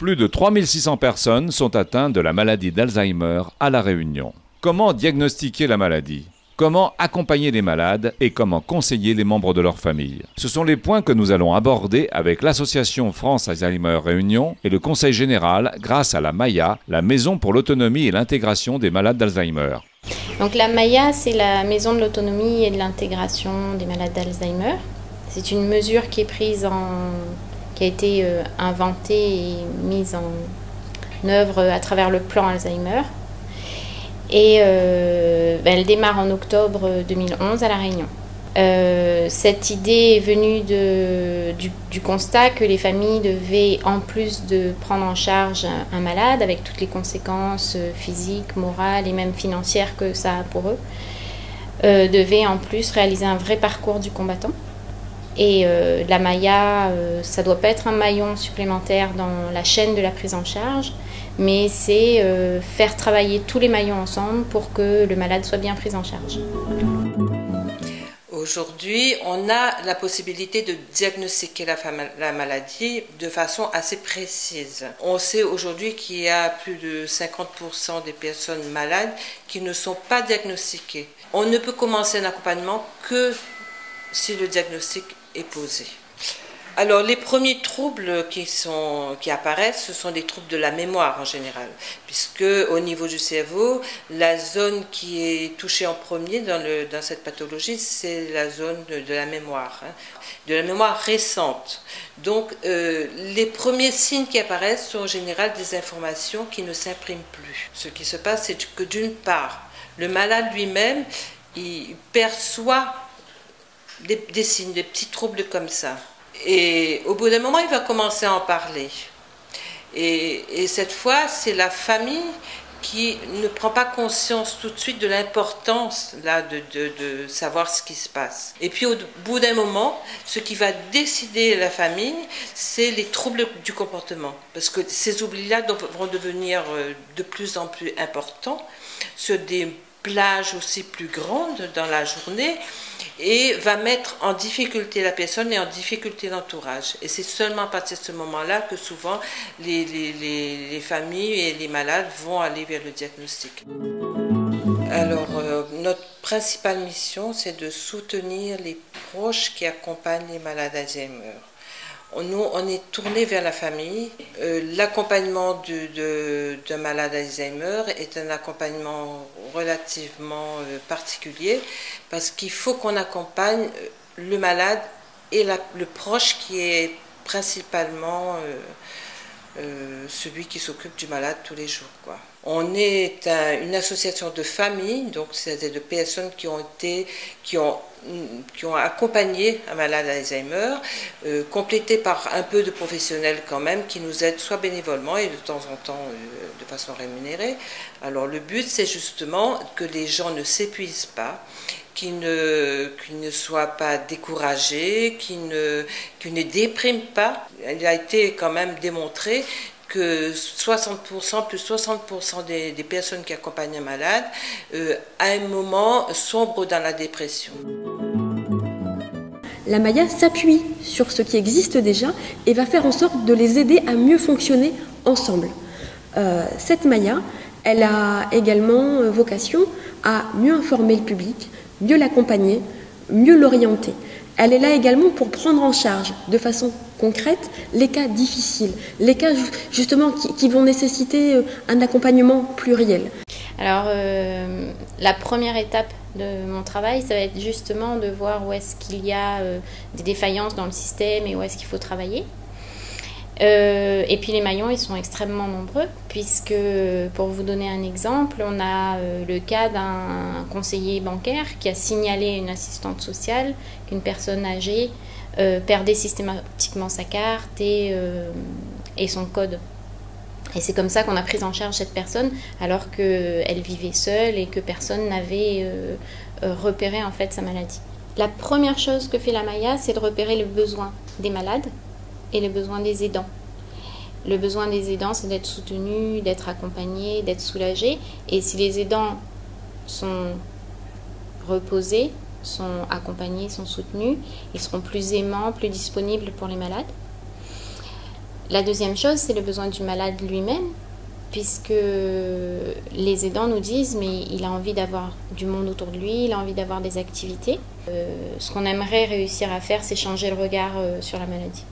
Plus de 3600 personnes sont atteintes de la maladie d'Alzheimer à La Réunion. Comment diagnostiquer la maladie ? Comment accompagner les malades et comment conseiller les membres de leur famille? Ce sont les points que nous allons aborder avec l'association France Alzheimer Réunion et le Conseil général grâce à la MAIA, la Maison pour l'autonomie et l'intégration des malades d'Alzheimer. Donc la MAIA, c'est la Maison de l'autonomie et de l'intégration des malades d'Alzheimer. C'est une mesure qui a été inventée et mise en œuvre à travers le plan Alzheimer. Et elle démarre en octobre 2011 à La Réunion. Cette idée est venue du constat que les familles devaient, en plus de prendre en charge un malade, avec toutes les conséquences physiques, morales et même financières que ça a pour eux, devaient en plus réaliser un vrai parcours du combattant. Et la MAIA, ça ne doit pas être un maillon supplémentaire dans la chaîne de la prise en charge, mais c'est faire travailler tous les maillons ensemble pour que le malade soit bien pris en charge. Aujourd'hui, on a la possibilité de diagnostiquer la maladie de façon assez précise. On sait aujourd'hui qu'il y a plus de 50% des personnes malades qui ne sont pas diagnostiquées. On ne peut commencer un accompagnement que si le diagnostic est posé. Alors, les premiers troubles qui apparaissent, ce sont des troubles de la mémoire en général, puisque au niveau du cerveau, la zone qui est touchée en premier dans cette pathologie, c'est la zone de la mémoire, de la mémoire récente. Donc, les premiers signes qui apparaissent sont en général des informations qui ne s'impriment plus. Ce qui se passe, c'est que d'une part, le malade lui-même, il perçoit des signes, des petits troubles comme ça. Et au bout d'un moment, il va commencer à en parler. Et cette fois, c'est la famille qui ne prend pas conscience tout de suite de l'importance là, de savoir ce qui se passe. Et puis au bout d'un moment, ce qui va décider la famille, c'est les troubles du comportement. Parce que ces oublis-là vont devenir de plus en plus importants sur des plages aussi plus grandes dans la journée et va mettre en difficulté la personne et en difficulté l'entourage. Et c'est seulement à partir de ce moment-là que souvent les familles et les malades vont aller vers le diagnostic. Alors, notre principale mission, c'est de soutenir les proches qui accompagnent les malades d'Alzheimer. Nous, on est tourné vers la famille. L'accompagnement d'un malade Alzheimer est un accompagnement relativement particulier parce qu'il faut qu'on accompagne le malade et le proche qui est principalement celui qui s'occupe du malade tous les jours, quoi. On est une association de familles, donc c'est-à-dire de personnes qui ont accompagné un malade Alzheimer, complété par un peu de professionnels quand même qui nous aident soit bénévolement et de temps en temps de façon rémunérée. Alors le but, c'est justement que les gens ne s'épuisent pas, qu'ils ne soient pas découragés, qu'ils ne dépriment pas. Il a été quand même démontré que 60%, plus 60% des personnes qui accompagnent un malade, à un moment, sombrent dans la dépression. La MAIA s'appuie sur ce qui existe déjà et va faire en sorte de les aider à mieux fonctionner ensemble. Cette MAIA, elle a également vocation à mieux informer le public, mieux l'accompagner, mieux l'orienter. Elle est là également pour prendre en charge de façon concrète les cas difficiles, les cas justement qui vont nécessiter un accompagnement pluriel. Alors la première étape de mon travail, ça va être justement de voir où est-ce qu'il y a des défaillances dans le système et où est-ce qu'il faut travailler. Et puis les maillons, ils sont extrêmement nombreux, puisque pour vous donner un exemple, on a le cas d'un conseiller bancaire qui a signalé à une assistante sociale qu'une personne âgée perdait systématiquement sa carte et son code. Et c'est comme ça qu'on a pris en charge cette personne, alors qu'elle vivait seule et que personne n'avait repéré en fait sa maladie. La première chose que fait la MAIA, c'est de repérer les besoins des malades et les besoins des aidants. Le besoin des aidants, c'est d'être soutenu, d'être accompagné, d'être soulagé. Et si les aidants sont reposés, sont accompagnés, sont soutenus, ils seront plus aimants, plus disponibles pour les malades. La deuxième chose, c'est le besoin du malade lui-même, puisque les aidants nous disent mais il a envie d'avoir du monde autour de lui, il a envie d'avoir des activités. Ce qu'on aimerait réussir à faire, c'est changer le regard sur la maladie.